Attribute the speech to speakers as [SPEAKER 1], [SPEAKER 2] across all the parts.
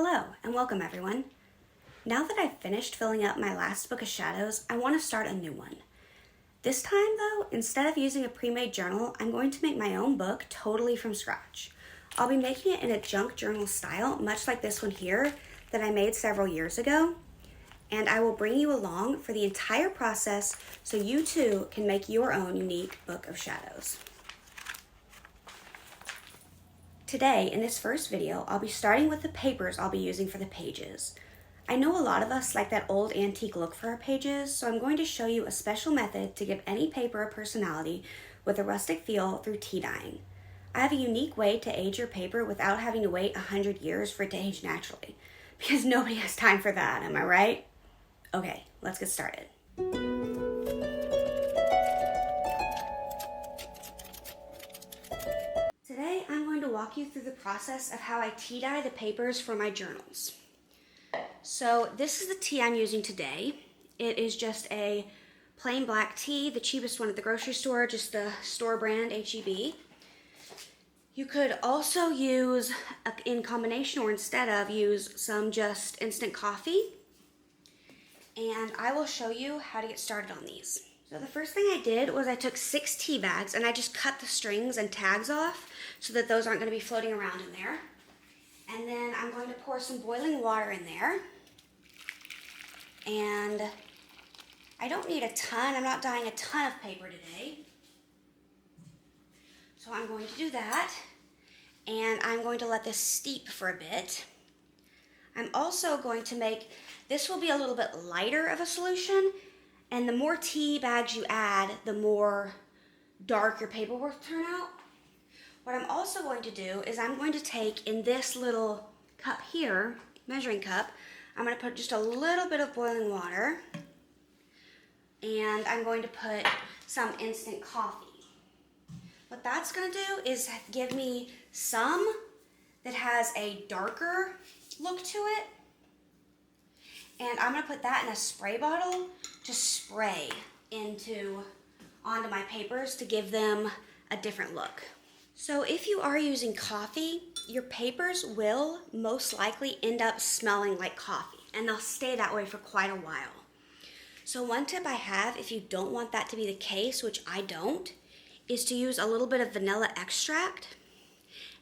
[SPEAKER 1] Hello, and welcome everyone. Now that I've finished filling up my last book of shadows, I want to start a new one. This time though, instead of using a pre-made journal, I'm going to make my own book totally from scratch. I'll be making it in a junk journal style, much like this one here that I made several years ago. And I will bring you along for the entire process so you too can make your own unique book of shadows. Today, in this first video, I'll be starting with the papers I'll be using for the pages. I know a lot of us like that old antique look for our pages, so I'm going to show you a special method to give any paper a personality with a rustic feel through tea dyeing. I have a unique way to age your paper without having to wait 100 years for it to age naturally, because nobody has time for that, am I right? Okay, let's get started. Today, I'm going to walk you through the process of how I tea dye the papers for my journals. So this is the tea I'm using today. It is just a plain black tea, the cheapest one at the grocery store, just the store brand HEB. You could also use, in combination or instead of, use some just instant coffee. And I will show you how to get started on these. So the first thing I did was I took 6 tea bags and I just cut the strings and tags off so that those aren't going to be floating around in there. And then I'm going to pour some boiling water in there. And I don't need a ton. I'm not dyeing a ton of paper today. So I'm going to do that. And I'm going to let this steep for a bit. I'm also going to make, this will be a little bit lighter of a solution. And the more tea bags you add, the more dark your paper will turn out. What I'm also going to do is I'm going to take in this little cup here, measuring cup, I'm going to put just a little bit of boiling water. And I'm going to put some instant coffee. What that's going to do is give me some that has a darker look to it. And I'm going to put that in a spray bottle to spray onto my papers to give them a different look. So if you are using coffee, your papers will most likely end up smelling like coffee, and they'll stay that way for quite a while. So one tip I have, if you don't want that to be the case, which I don't, is to use a little bit of vanilla extract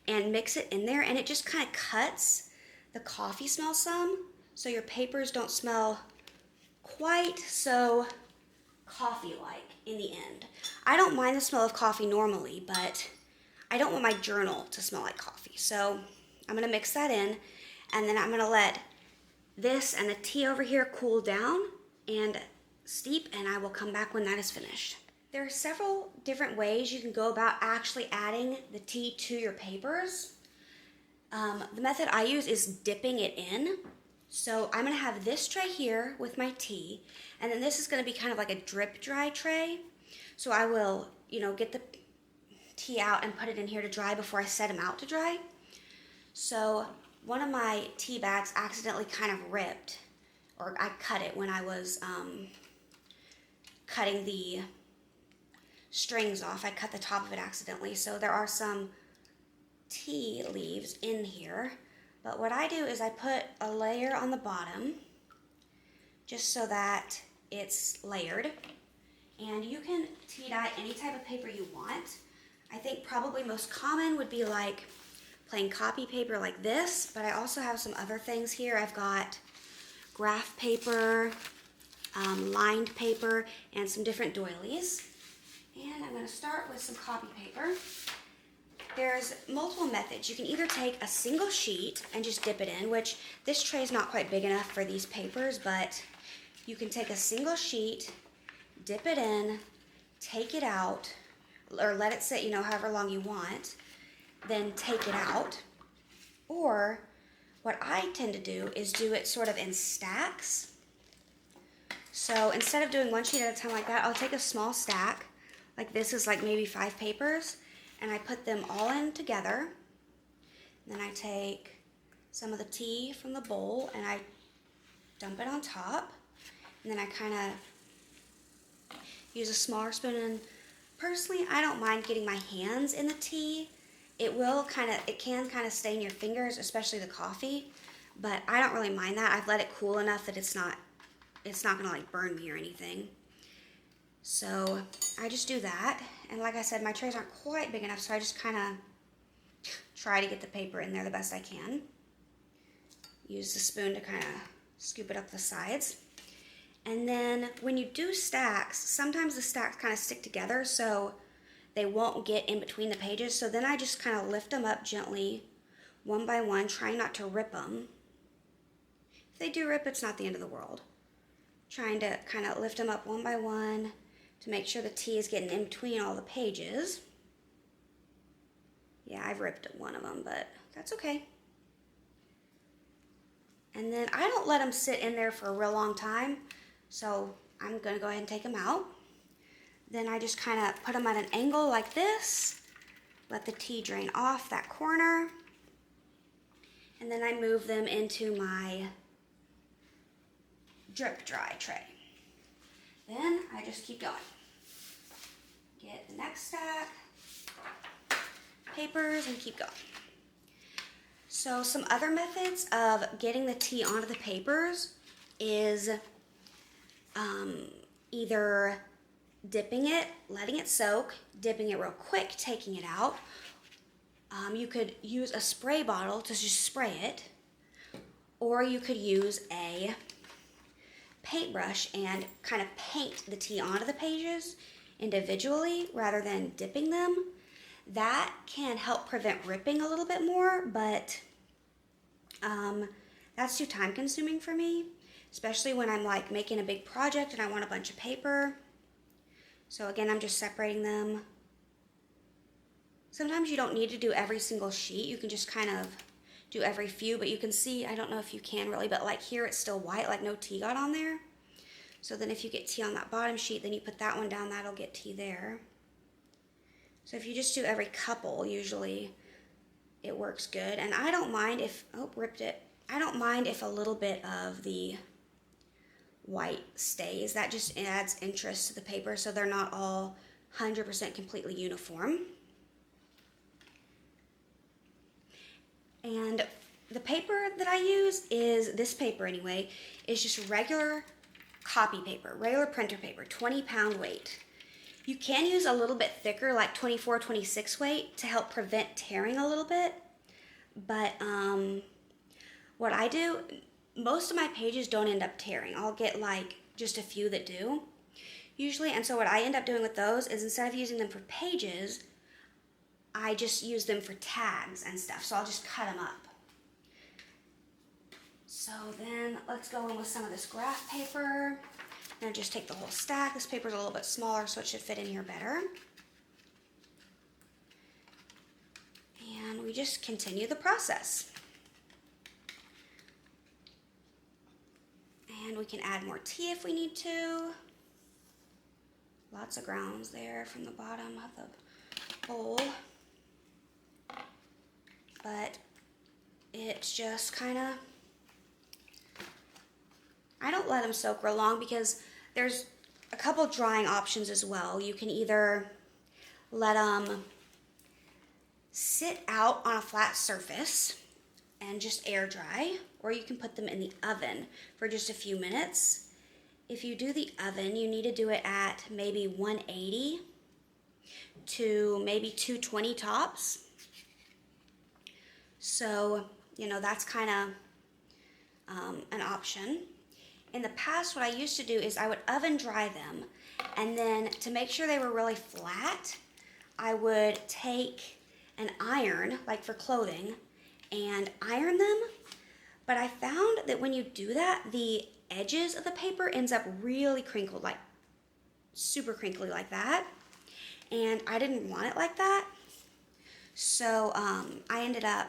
[SPEAKER 1] and mix it in there, and it just kind of cuts the coffee smell some, so your papers don't smell quite so coffee-like in the end. I don't mind the smell of coffee normally, but I don't want my journal to smell like coffee. So I'm going to mix that in, and then I'm going to let this and the tea over here cool down and steep, and I will come back when that is finished. There are several different ways you can go about actually adding the tea to your papers. The method I use is dipping it in. So I'm going to have this tray here with my tea, and then this is going to be kind of like a drip dry tray. So I will, get the tea out and put it in here to dry before I set them out to dry. So one of my tea bags accidentally kind of ripped, or I cut it when I was cutting the strings off. I cut the top of it accidentally, so there are some tea leaves in here. But what I do is I put a layer on the bottom just so that it's layered. And you can tea dye any type of paper you want. I think probably most common would be like plain copy paper like this, but I also have some other things here. I've got graph paper, lined paper, and some different doilies. And I'm going to start with some copy paper. There's multiple methods. You can either take a single sheet and just dip it in, which this tray is not quite big enough for these papers, but you can take a single sheet, dip it in, take it out, or let it sit, however long you want, then take it out. Or what I tend to do is do it sort of in stacks. So instead of doing one sheet at a time like that, I'll take a small stack, like this is like maybe 5 papers, and I put them all in together. Then I take some of the tea from the bowl and I dump it on top. And then I kind of use a smaller spoon, and personally I don't mind getting my hands in the tea. It can kind of stain your fingers, especially the coffee, but I don't really mind that. I've let it cool enough that it's not gonna like burn me or anything. So I just do that. And like I said, my trays aren't quite big enough, so I just kind of try to get the paper in there the best I can. Use the spoon to kind of scoop it up the sides. And then when you do stacks, sometimes the stacks kind of stick together so they won't get in between the pages. So then I just kind of lift them up gently, one by one, trying not to rip them. If they do rip, it's not the end of the world. Trying to kind of lift them up one by one to make sure the tea is getting in between all the pages. Yeah, I've ripped one of them, but that's okay. And then I don't let them sit in there for a real long time, so I'm going to go ahead and take them out. Then I just kind of put them at an angle like this, let the tea drain off that corner, and then I move them into my drip dry tray. Then I just keep going. Get the next stack, papers, and keep going. So some other methods of getting the tea onto the papers is either dipping it, letting it soak, dipping it real quick, taking it out. You could use a spray bottle to just spray it, or you could use a paintbrush and kind of paint the tea onto the pages individually rather than dipping them. That can help prevent ripping a little bit more, but that's too time consuming for me, especially when I'm like making a big project and I want a bunch of paper. So again, I'm just separating them. Sometimes you don't need to do every single sheet. You can just kind of do every few, but you can see, I don't know if you can really, but like here it's still white, like no tea got on there. So then if you get tea on that bottom sheet, then you put that one down, that'll get tea there. So if you just do every couple, usually it works good. And I don't mind if, oh, ripped it. I don't mind if a little bit of the white stays. That just adds interest to the paper so they're not all 100% completely uniform. And the paper that I use is, this paper anyway, is just regular copy paper, regular printer paper, 20-pound weight. You can use a little bit thicker, like 24, 26 weight to help prevent tearing a little bit. But what I do, most of my pages don't end up tearing. I'll get like just a few that do, usually. And so what I end up doing with those is instead of using them for pages, I just use them for tags and stuff. So I'll just cut them up. So then let's go in with some of this graph paper. And just take the whole stack. This paper is a little bit smaller, so it should fit in here better. And we just continue the process. And we can add more tea if we need to. Lots of grounds there from the bottom of the bowl. But it's just kind of, I don't let them soak real long because there's a couple drying options as well. You can either let them sit out on a flat surface and just air dry, or you can put them in the oven for just a few minutes. If you do the oven, you need to do it at maybe 180 to maybe 220 tops. So, you know, that's kind of an option. In the past, what I used to do is I would oven dry them, and then to make sure they were really flat, I would take an iron, like for clothing, and iron them. But I found that when you do that, the edges of the paper ends up really crinkled, like super crinkly like that. And I didn't want it like that. So I ended up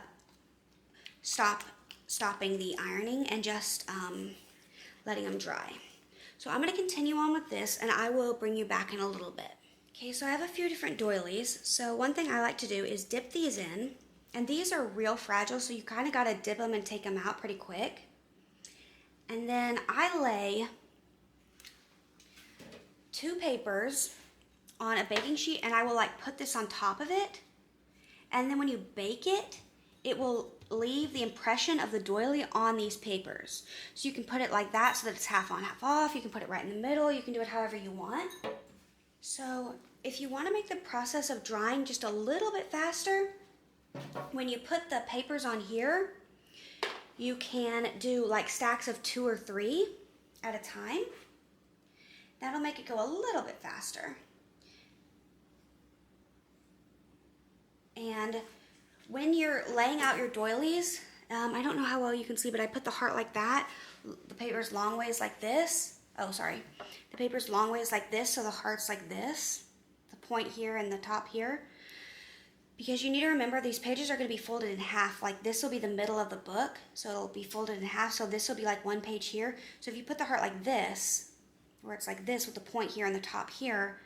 [SPEAKER 1] stopping the ironing and just letting them dry. So I'm going to continue on with this, and I will bring you back in a little bit. Okay, so I have a few different doilies. So one thing I like to do is dip these in, and these are real fragile, so you kind of got to dip them and take them out pretty quick. And then I lay 2 papers on a baking sheet, and I will like put this on top of it. And then when you bake it, it will leave the impression of the doily on these papers. So you can put it like that so that it's half on, half off. You can put it right in the middle. You can do it however you want. So if you want to make the process of drawing just a little bit faster, when you put the papers on here, you can do like stacks of 2 or 3 at a time. That'll make it go a little bit faster. And when you're laying out your doilies, I don't know how well you can see, but I put the heart like that. The paper's long ways like this. Oh, sorry. The paper's long ways like this, so the heart's like this. The point here and the top here. Because you need to remember these pages are going to be folded in half. Like this will be the middle of the book, so it'll be folded in half. So this will be like 1 page here. So if you put the heart like this, where it's like this with the point here and the top here,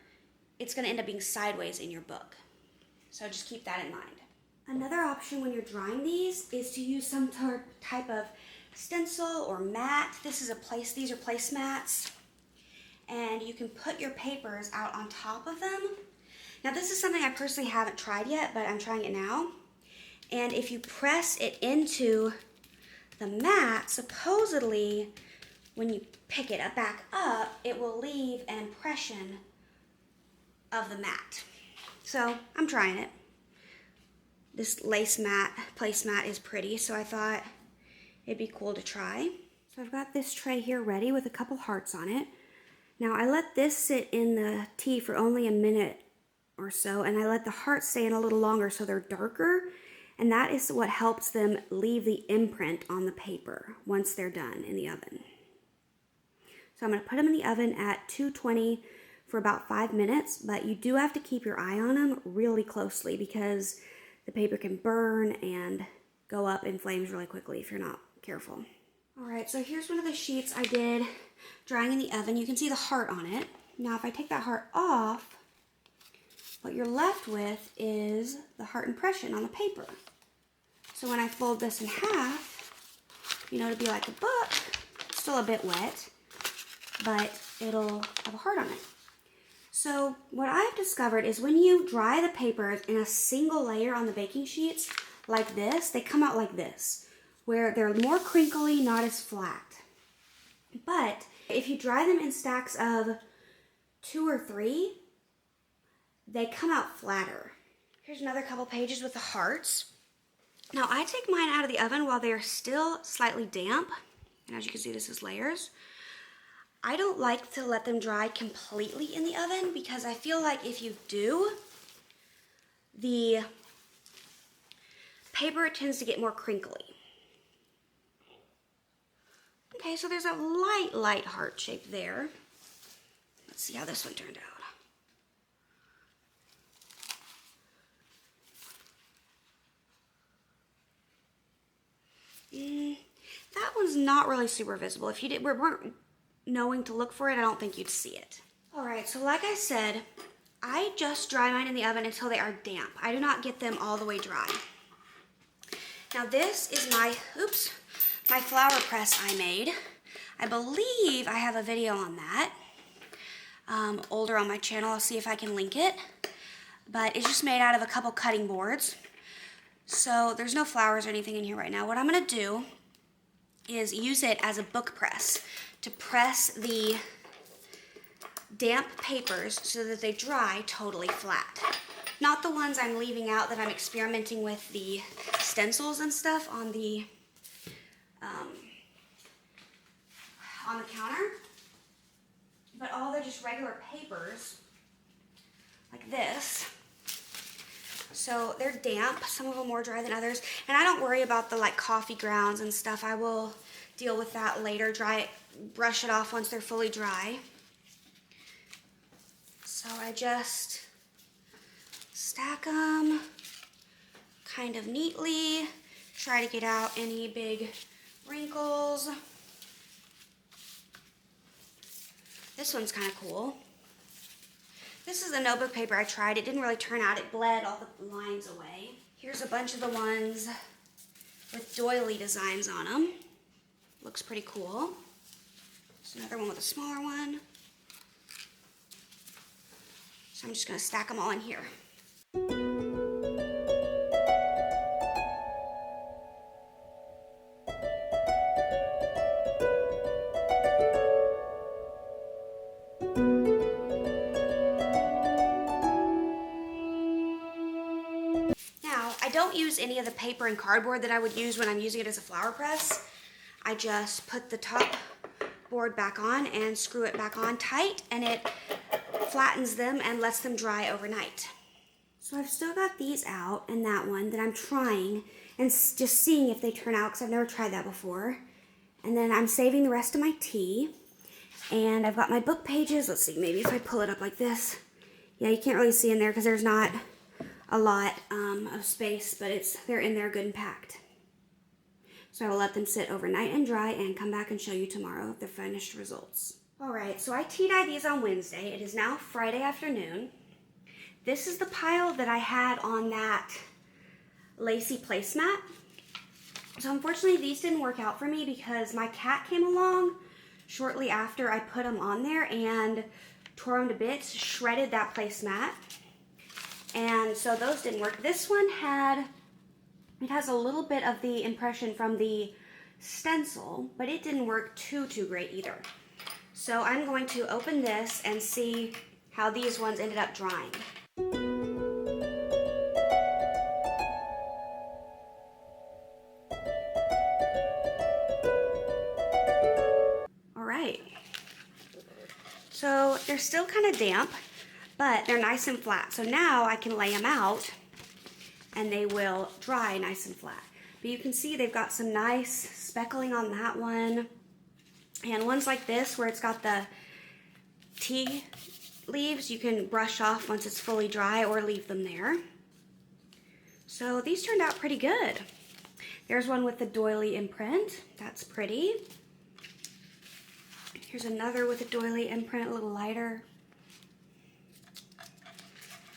[SPEAKER 1] it's going to end up being sideways in your book. So just keep that in mind. Another option when you're drawing these is to use some type of stencil or mat. These are placemats. And you can put your papers out on top of them. Now this is something I personally haven't tried yet, but I'm trying it now. And if you press it into the mat, supposedly when you pick it back up, it will leave an impression of the mat. So I'm trying it. This placemat is pretty, so I thought it'd be cool to try. So I've got this tray here ready with a couple hearts on it. Now I let this sit in the tea for only a minute or so, and I let the hearts stay in a little longer so they're darker, and that is what helps them leave the imprint on the paper once they're done in the oven. So I'm going to put them in the oven at 220 for about 5 minutes, but you do have to keep your eye on them really closely because the paper can burn and go up in flames really quickly if you're not careful. All right, so here's one of the sheets I did drying in the oven. You can see the heart on it. Now if I take that heart off, what you're left with is the heart impression on the paper. So when I fold this in half, you know, to be like a book, it's still a bit wet, but it'll have a heart on it. So what I've discovered is when you dry the papers in a single layer on the baking sheets like this, they come out like this, where they're more crinkly, not as flat. But if you dry them in stacks of 2 or 3, they come out flatter. Here's another couple pages with the hearts. Now I take mine out of the oven while they're still slightly damp. And as you can see, this is layers. I don't like to let them dry completely in the oven because I feel like if you do, the paper tends to get more crinkly. Okay, so there's a light heart shape there. Let's see how this one turned out. That one's not really super visible. If you weren't knowing to look for it, I don't think you'd see it. All right, so like I said, I just dry mine in the oven until they are damp. I do not get them all the way dry. Now this is my flower press I made. I believe I have a video on that, older on my channel. I'll see if I can link it. But it's just made out of a couple cutting boards. So there's no flowers or anything in here right now. What I'm gonna do is use it as a book press to press the damp papers so that they dry totally flat. Not the ones I'm leaving out that I'm experimenting with the stencils and stuff on the counter, but all they're just regular papers like this. So they're damp, some of them more dry than others, and I don't worry about the like coffee grounds and stuff. I will deal with that later, brush it off once they're fully dry. So I just stack them kind of neatly, try to get out any big wrinkles. This one's kind of cool. This is a notebook paper I tried. It didn't really turn out. It bled all the lines away. Here's a bunch of the ones with doily designs on them. Looks pretty cool. There's another one with a smaller one. So I'm just going to stack them all in here. don't use any of the paper and cardboard that I would use when I'm using it as a flower press. I just put the top board back on and screw it back on tight, and it flattens them and lets them dry overnight. So I've still got these out and that one that I'm trying and just seeing if they turn out, because I've never tried that before. And then I'm saving the rest of my tea. And I've got my book pages. Let's see, maybe if I pull it up like this. Yeah, you can't really see in there because there's not a lot of space, but they're in there good and packed. So I will let them sit overnight and dry and come back and show you tomorrow the finished results. All right, so I tea-dyed these on Wednesday. It is now Friday afternoon. This is the pile that I had on that lacy placemat. So unfortunately, these didn't work out for me because my cat came along shortly after I put them on there and tore them to bits, shredded that placemat. And so those didn't work. This one it has a little bit of the impression from the stencil, but it didn't work too great either. So I'm going to open this and see how these ones ended up drying. All right. So they're still kind of damp, but they're nice and flat. So now I can lay them out and they will dry nice and flat. But you can see they've got some nice speckling on that one. And ones like this where it's got the tea leaves, you can brush off once it's fully dry or leave them there. So these turned out pretty good. There's one with the doily imprint. That's pretty. Here's another with a doily imprint, a little lighter.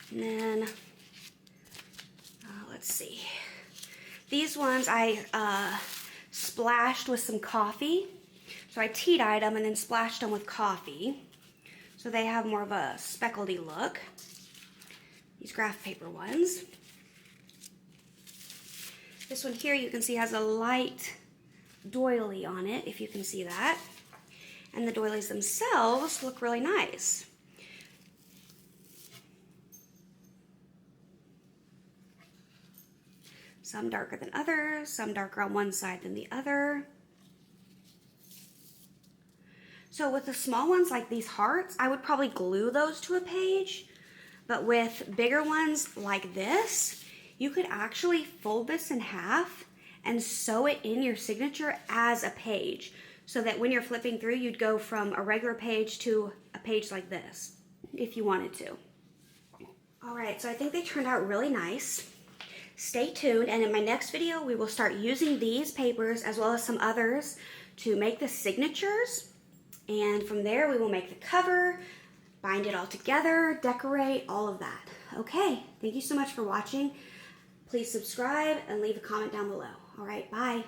[SPEAKER 1] And then, let's see. These ones I splashed with some coffee. So I tea-dyed them and then splashed them with coffee. So they have more of a speckledy look. These graph paper ones. This one here you can see has a light doily on it, if you can see that. And the doilies themselves look really nice. Some darker than others, some darker on one side than the other. So with the small ones like these hearts, I would probably glue those to a page. But with bigger ones like this, you could actually fold this in half and sew it in your signature as a page. So that when you're flipping through, you'd go from a regular page to a page like this, if you wanted to. All right, so I think they turned out really nice. Stay tuned, and in my next video, we will start using these papers as well as some others to make the signatures. And from there, we will make the cover, bind it all together, decorate, all of that. Okay, thank you so much for watching. Please subscribe and leave a comment down below. All right, bye.